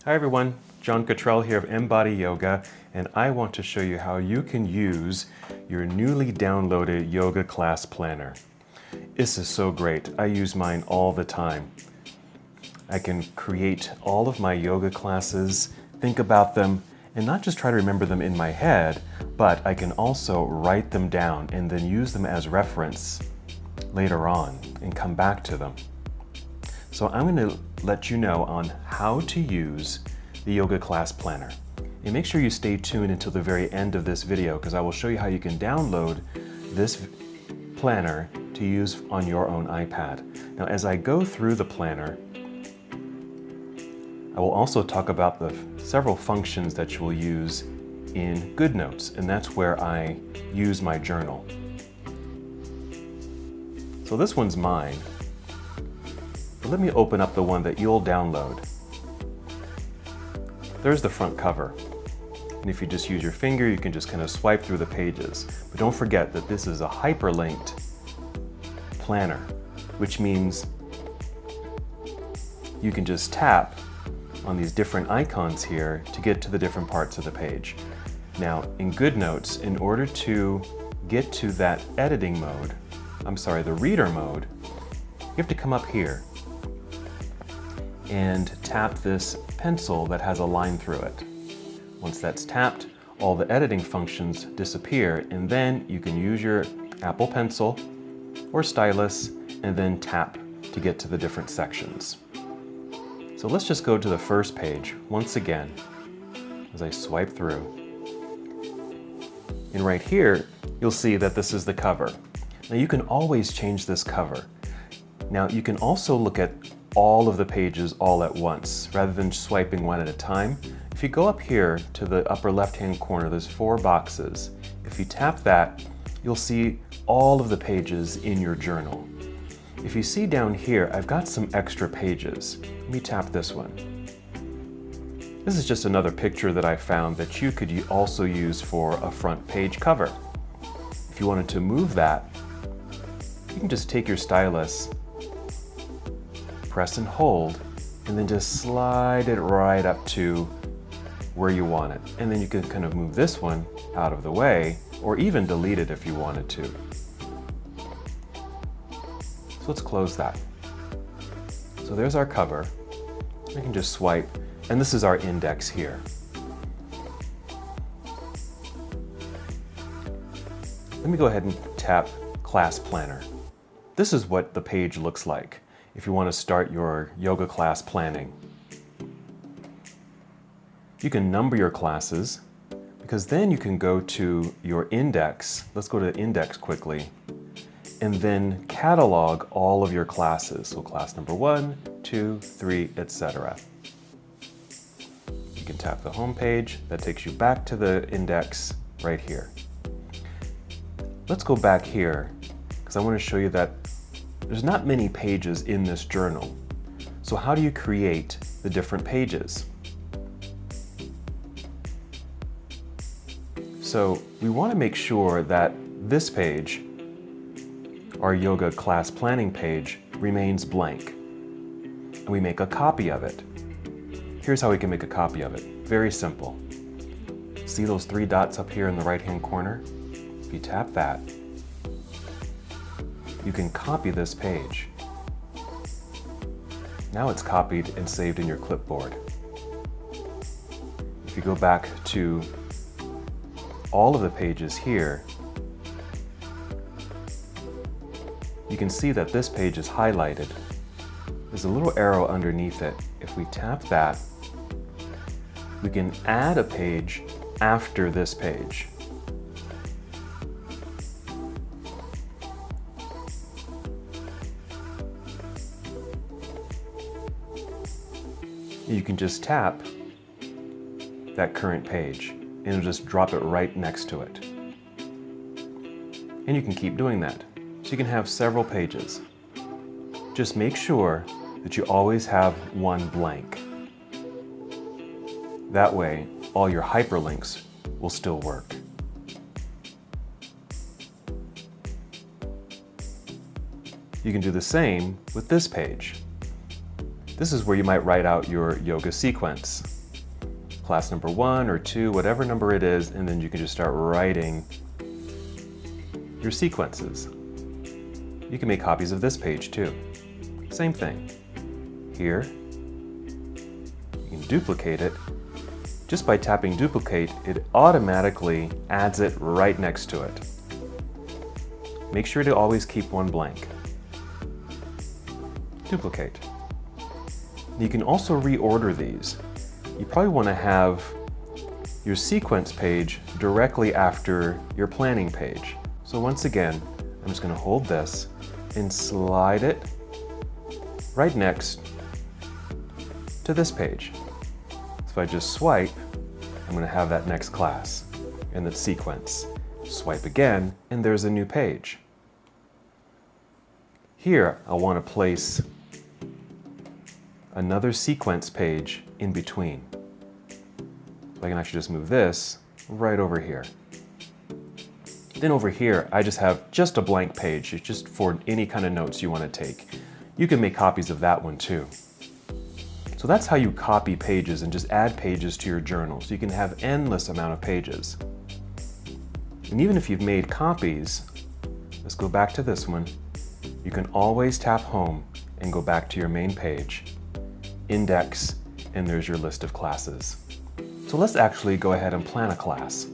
Hi everyone, John Cottrell here of MBODY Yoga, and I want to show you how you can use your newly downloaded yoga class planner. This is so great. I use mine all the time. I can create all of my yoga classes, think about them, and not just try to remember them in my head, but I can also write them down and then use them as reference later on and come back to them. So I'm going to let you know on how to use the yoga class planner. And make sure you stay tuned until the very end of this video because I will show you how you can download this planner to use on your own iPad. Now as I go through the planner, I will also talk about the several functions that you will use in GoodNotes, and that's where I use my journal. So this one's mine. But let me open up the one that you'll download. There's the front cover. And if you just use your finger, you can just kind of swipe through the pages. But don't forget that this is a hyperlinked planner, which means you can just tap on these different icons here to get to the different parts of the page. Now, in GoodNotes, in order to get to that editing mode, the reader mode, you have to come up here and tap this pencil that has a line through it. Once that's tapped, all the editing functions disappear, and then you can use your Apple Pencil or stylus and then tap to get to the different sections. So let's just go to the first page once again as I swipe through. And right here, you'll see that this is the cover. Now you can always change this cover. Now you can also look at all of the pages all at once rather than swiping one at a time. If you go up here to the upper left-hand corner, there's 4 boxes. If you tap that, you'll see all of the pages in your journal. If you see down here, I've got some extra pages. Let me tap this one. This is just another picture that I found that you could also use for a front page cover. If you wanted to move that, you can just take your stylus, press and hold, and then just slide it right up to where you want it. And then you can kind of move this one out of the way, or even delete it if you wanted to. So let's close that. So there's our cover. I can just swipe, and this is our index here. Let me go ahead and tap Class Planner. This is what the page looks like if you want to start your yoga class planning. You can number your classes because then you can go to your index. Let's go to the index quickly and then catalog all of your classes. So class number 1, 2, 3, etc. You can tap the home page. That takes you back to the index right here. Let's go back here because I want to show you that there's not many pages in this journal. So how do you create the different pages? So we want to make sure that this page, our yoga class planning page, remains blank. And we make a copy of it. Here's how we can make a copy of it. Very simple. See those 3 dots up here in the right-hand corner? If you tap that, you can copy this page. Now it's copied and saved in your clipboard. If you go back to all of the pages here, you can see that this page is highlighted. There's a little arrow underneath it. If we tap that, we can add a page after this page. You can just tap that current page and it'll just drop it right next to it. And you can keep doing that. So you can have several pages. Just make sure that you always have one blank. That way, all your hyperlinks will still work. You can do the same with this page. This is where you might write out your yoga sequence. class number 1 or 2, whatever number it is, and then you can just start writing your sequences. You can make copies of this page too. Same thing. Here, you can duplicate it. Just by tapping duplicate, it automatically adds it right next to it. Make sure to always keep one blank. Duplicate. You can also reorder these. You probably want to have your sequence page directly after your planning page. So once again, I'm just going to hold this and slide it right next to this page. So if I just swipe, I'm going to have that next class in the sequence. Swipe again, and there's a new page. Here, I want to place another sequence page in between. So I can actually just move this right over here. Then over here, I just have just a blank page. It's just for any kind of notes you want to take. You can make copies of that one too. So that's how you copy pages and just add pages to your journal. So you can have endless amount of pages. And even if you've made copies, let's go back to this one. You can always tap home and go back to your main page, index, and there's your list of classes. So let's actually go ahead and plan a class.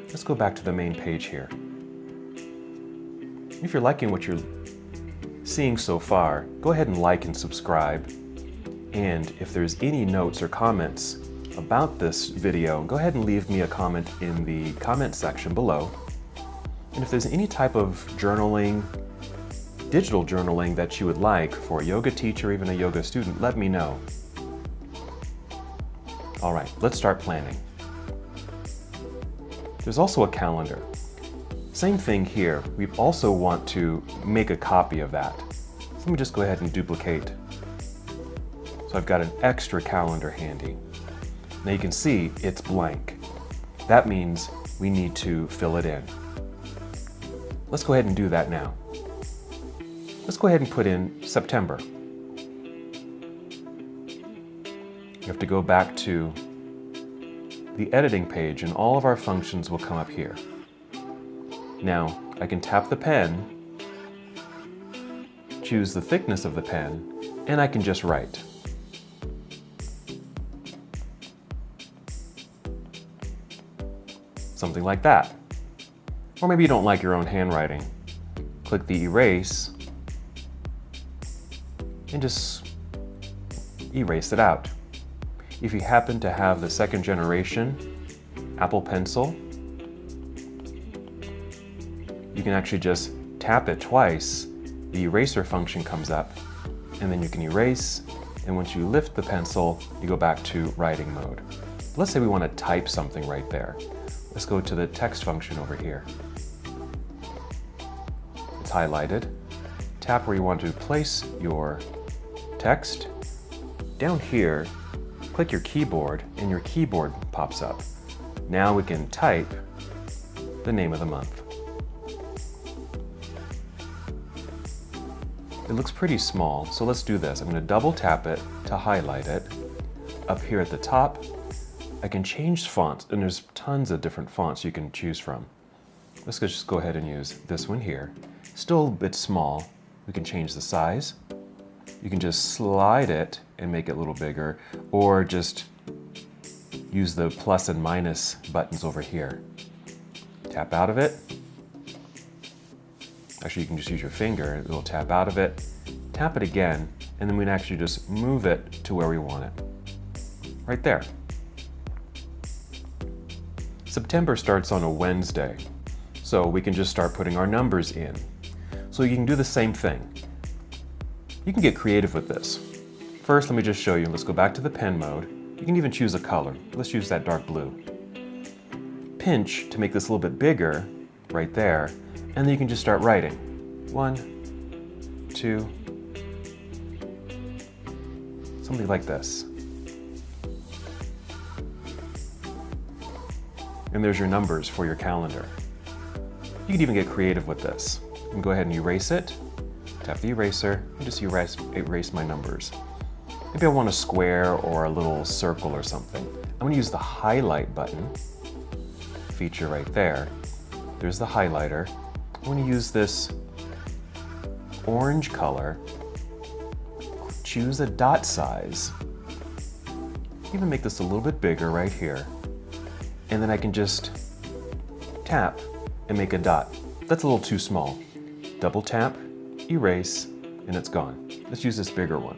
Let's go back to the main page here. If you're liking what you're seeing so far, go ahead and like and subscribe. And if there's any notes or comments about this video, go ahead and leave me a comment in the comment section below. And if there's any type of journaling, digital journaling that you would like for a yoga teacher or even a yoga student, let me know. All right, let's start planning. There's also a calendar. Same thing here. We also want to make a copy of that. So let me just go ahead and duplicate. So I've got an extra calendar handy. Now you can see it's blank. That means we need to fill it in. Let's go ahead and do that now. Let's go ahead and put in September. You have to go back to the editing page and all of our functions will come up here. Now, I can tap the pen, choose the thickness of the pen, and I can just write. Something like that. Or maybe you don't like your own handwriting. Click the erase and just erase it out. If you happen to have the second generation Apple Pencil, you can actually just tap it twice, the eraser function comes up, and then you can erase, and once you lift the pencil, you go back to writing mode. Let's say we want to type something right there. Let's go to the text function over here. It's highlighted. Tap where you want to place your text. Down here, click your keyboard and your keyboard pops up. Now we can type the name of the month. It looks pretty small, so let's do this. I'm going to double tap it to highlight it. Up here at the top, I can change fonts, and there's tons of different fonts you can choose from. Let's just go ahead and use this one here. Still a bit small. We can change the size. You can just slide it and make it a little bigger, or just use the plus and minus buttons over here. Tap out of it. Actually, you can just use your finger. It'll tap out of it. Tap it again, and then we can actually just move it to where we want it. Right there. September starts on a Wednesday, so we can just start putting our numbers in. So you can do the same thing. You can get creative with this. First, let me just show you. Let's go back to the pen mode. You can even choose a color. Let's use that dark blue. Pinch to make this a little bit bigger, right there, and then you can just start writing. 1, 2, something like this. And there's your numbers for your calendar. You can even get creative with this. You can go ahead and erase it. Tap the eraser and just erase my numbers. Maybe I want a square or a little circle or something. I'm going to use the highlight button, feature right there. There's the highlighter. I'm going to use this orange color, choose a dot size, even make this a little bit bigger right here, and then I can just tap and make a dot. That's a little too small. Double tap, erase, and it's gone. Let's use this bigger one.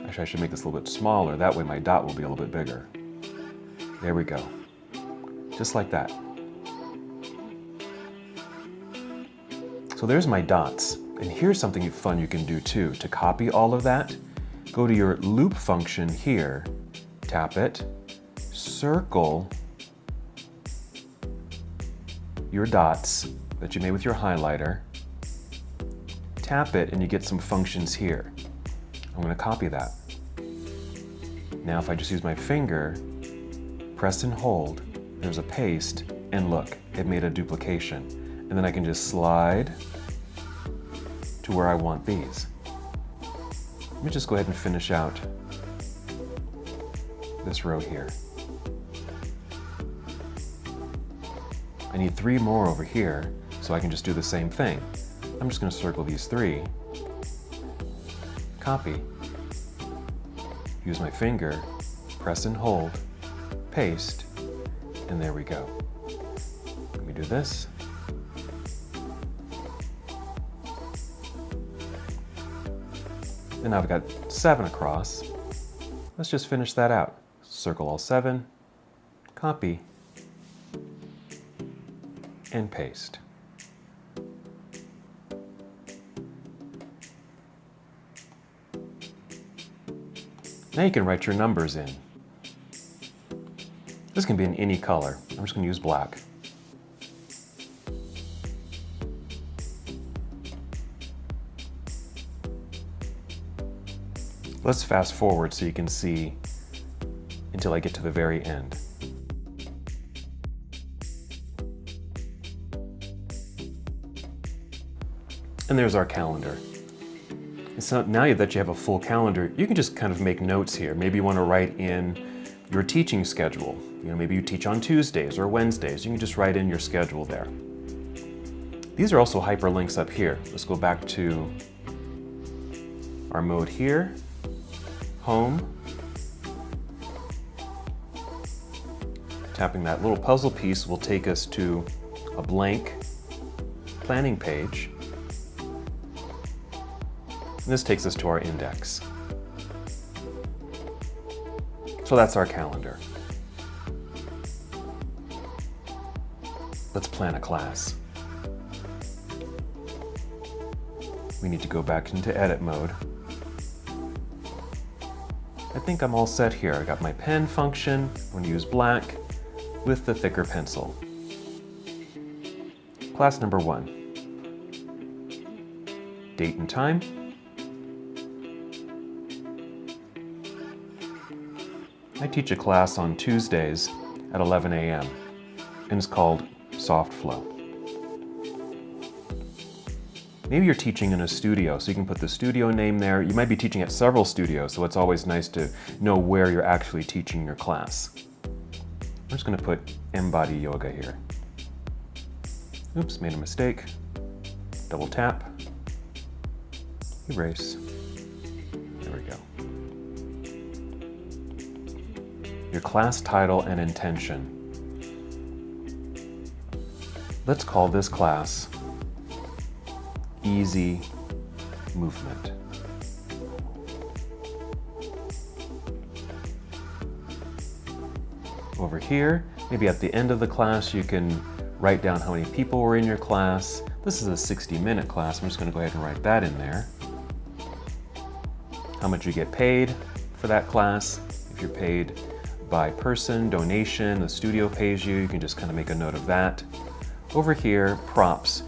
Actually, I should make this a little bit smaller, that way my dot will be a little bit bigger. There we go. Just like that. So there's my dots. And here's something fun you can do too. To copy all of that, go to your loop function here, tap it, circle your dots that you made with your highlighter, tap it, and you get some functions here. I'm going to copy that. Now if I just use my finger, press and hold, there's a paste, and look, it made a duplication. And then I can just slide to where I want these. Let me just go ahead and finish out this row here. I need 3 more over here, so I can just do the same thing. I'm just going to circle these 3, copy, use my finger, press and hold, paste, and there we go. Let me do this. And now I've got 7 across. Let's just finish that out. Circle all 7, copy, and paste. Now you can write your numbers in. This can be in any color. I'm just going to use black. Let's fast forward so you can see until I get to the very end. And there's our calendar. And so now that you have a full calendar, you can just kind of make notes here. Maybe you want to write in your teaching schedule. You know, maybe you teach on Tuesdays or Wednesdays. You can just write in your schedule there. These are also hyperlinks up here. Let's go back to our mode here. Home. Tapping that little puzzle piece will take us to a blank planning page. And this takes us to our index. So that's our calendar. Let's plan a class. We need to go back into edit mode. I think I'm all set here. I got my pen function. I'm going to use black with the thicker pencil. Class number 1. Date and time. I teach a class on Tuesdays at 11 a.m. and it's called Soft Flow. Maybe you're teaching in a studio, so you can put the studio name there. You might be teaching at several studios, so it's always nice to know where you're actually teaching your class. I'm just going to put MBODY Yoga here. Oops, made a mistake. Double tap. Erase. There we go. Your class title and intention. Let's call this class Easy Movement. Over here, maybe at the end of the class, you can write down how many people were in your class. This is a 60-minute class. I'm just going to go ahead and write that in there. How much you get paid for that class. If you're paid by person, donation, the studio pays you, you can just kind of make a note of that. Over here, props.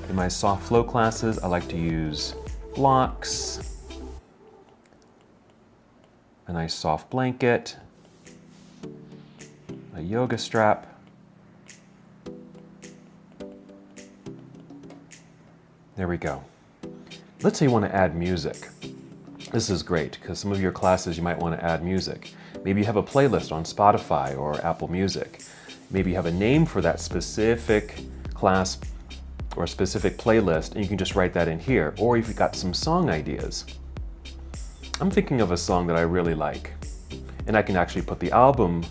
In my soft flow classes, I like to use blocks, a nice soft blanket, a yoga strap, there we go. Let's say you want to add music. This is great because some of your classes you might want to add music. Maybe you have a playlist on Spotify or Apple Music. Maybe you have a name for that specific class or a specific playlist, and you can just write that in here. Or if you've got some song ideas. I'm thinking of a song that I really like, and I can actually put the album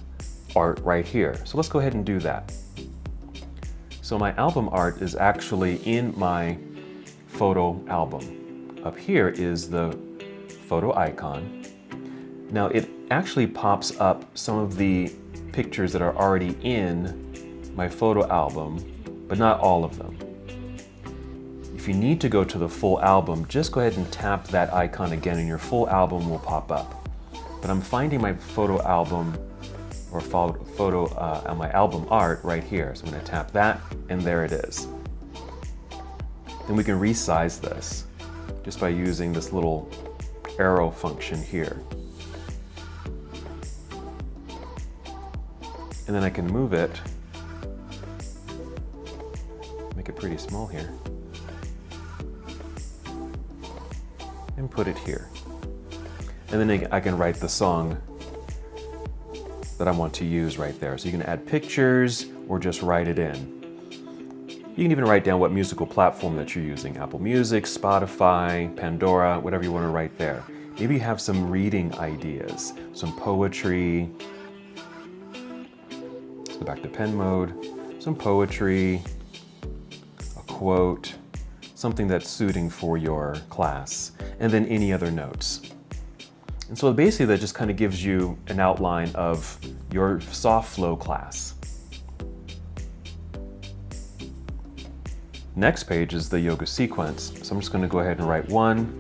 art right here. So let's go ahead and do that. So my album art is actually in my photo album. Up here is the photo icon. Now it actually pops up some of the pictures that are already in my photo album, but not all of them. If you need to go to the full album, just go ahead and tap that icon again and your full album will pop up. But I'm finding my photo album or my album art right here. So I'm going to tap that and there it is. Then we can resize this just by using this little arrow function here. And then I can move it, make it pretty small here, and put it here. And then I can write the song that I want to use right there. So you can add pictures or just write it in. You can even write down what musical platform that you're using. Apple Music, Spotify, Pandora, whatever you want to write there. Maybe you have some reading ideas, some poetry. Let's go back to pen mode. Some poetry, a quote, something that's suiting for your class, and then any other notes. And so basically that just kind of gives you an outline of your soft flow class. Next page is the yoga sequence. So I'm just going to go ahead and write one.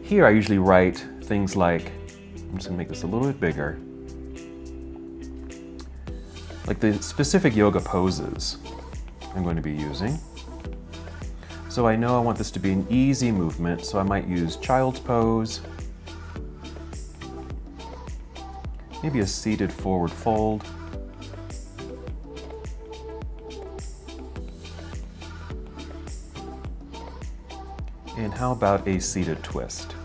Here I usually write things like, I'm just going to make this a little bit bigger, like the specific yoga poses I'm going to be using. So I know I want this to be an easy movement, so I might use child's pose, maybe a seated forward fold, and how about a seated twist?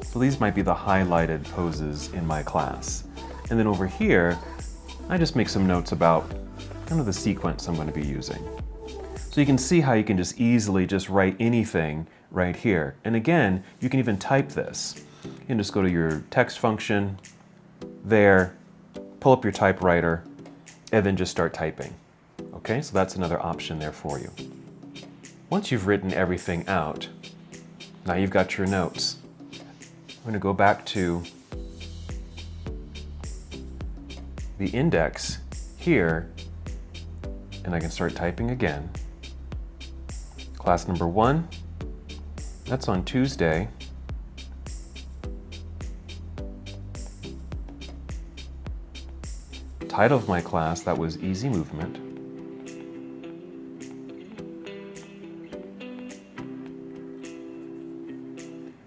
So these might be the highlighted poses in my class. And then over here, I just make some notes about kind of the sequence I'm going to be using. So you can see how you can just easily just write anything right here. And again, you can even type this. You can just go to your text function there, pull up your typewriter, and then just start typing. Okay, so that's another option there for you. Once you've written everything out, now you've got your notes. I'm going to go back to the index here, and I can start typing again. Class number 1, that's on Tuesday. Title of my class, that was Easy Movement.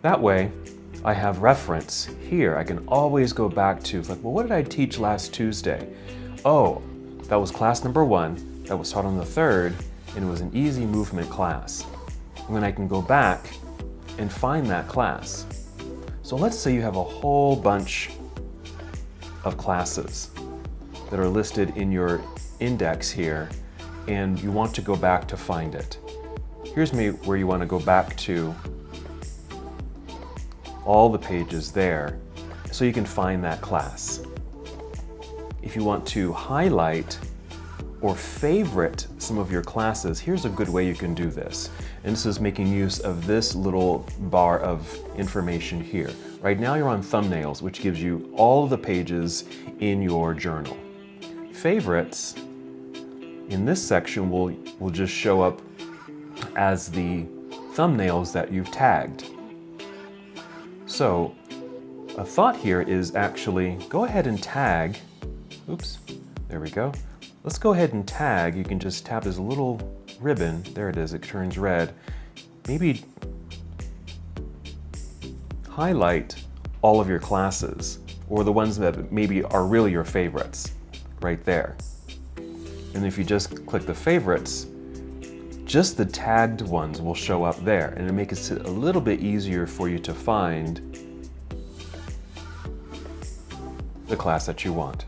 That way, I have reference here. I can always go back to, like, well, what did I teach last Tuesday? Oh, that was class number 1. That was taught on the 3rd, and it was an easy movement class. And then I can go back and find that class. So let's say you have a whole bunch of classes that are listed in your index here, and you want to go back to find it. Here's where you want to go back to all the pages there so you can find that class. If you want to highlight or favorite some of your classes, here's a good way you can do this. And this is making use of this little bar of information here. Right now you're on thumbnails, which gives you all the pages in your journal. Favorites in this section will just show up as the thumbnails that you've tagged. So a thought here is actually go ahead and tag, oops, there we go. Let's go ahead and tag. You can just tap this little ribbon, there it is, it turns red. Maybe highlight all of your classes or the ones that maybe are really your favorites right there. And if you just click the favorites, just the tagged ones will show up there, and it makes it a little bit easier for you to find the class that you want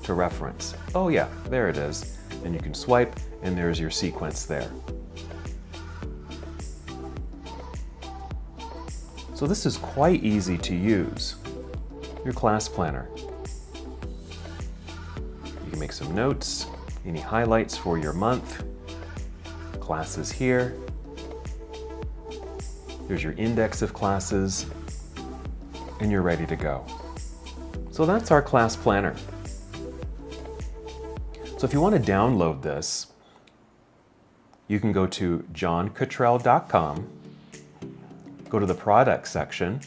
to reference. Oh yeah, there it is. And you can swipe, and there's your sequence there. So this is quite easy to use, your class planner. You can make some notes, any highlights for your month, classes here. There's your index of classes, and you're ready to go. So that's our class planner. So if you want to download this, you can go to johncottrell.com, go to the product section,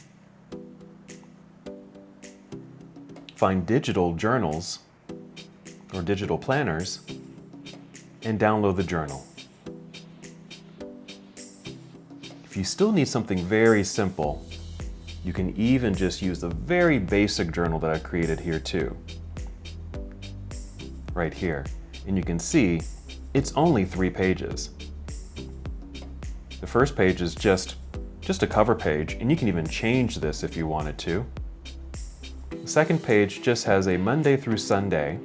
find digital journals or digital planners, and download the journal. If you still need something very simple, you can even just use the very basic journal that I created here too. Right here. And you can see it's only 3 pages. The first page is just a cover page, and you can even change this if you wanted to. The second page just has a Monday through Sunday,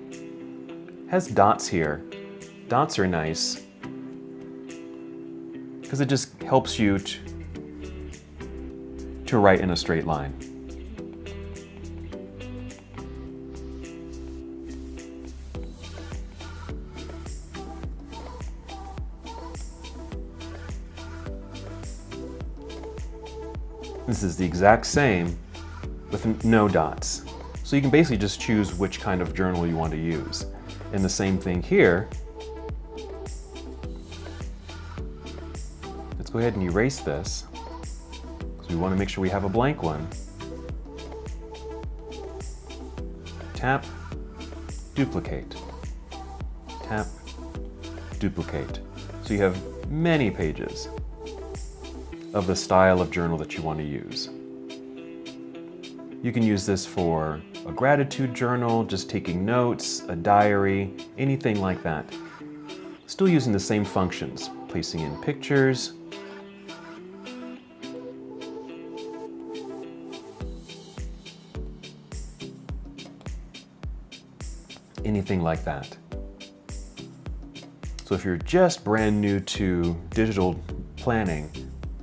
has dots here. Dots are nice because it just helps you to write in a straight line. This is the exact same with no dots. So you can basically just choose which kind of journal you want to use. And the same thing here. Let's go ahead and erase this, because we want to make sure we have a blank one. Tap, duplicate. Tap, duplicate. So you have many pages of the style of journal that you want to use. You can use this for a gratitude journal, just taking notes, a diary, anything like that. Still using the same functions, placing in pictures, anything like that. So if you're just brand new to digital planning,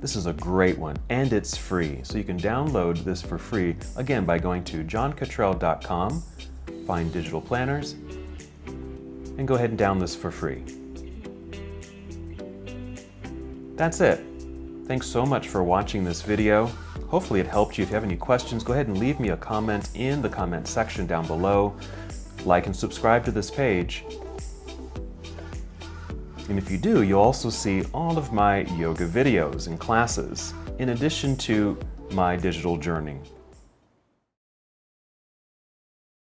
this is a great one, and it's free. So you can download this for free, again, by going to johncottrell.com, find digital planners, and go ahead and download this for free. That's it. Thanks so much for watching this video. Hopefully it helped you. If you have any questions, go ahead and leave me a comment in the comment section down below. Like and subscribe to this page. And if you do, you'll also see all of my yoga videos and classes, in addition to my digital journaling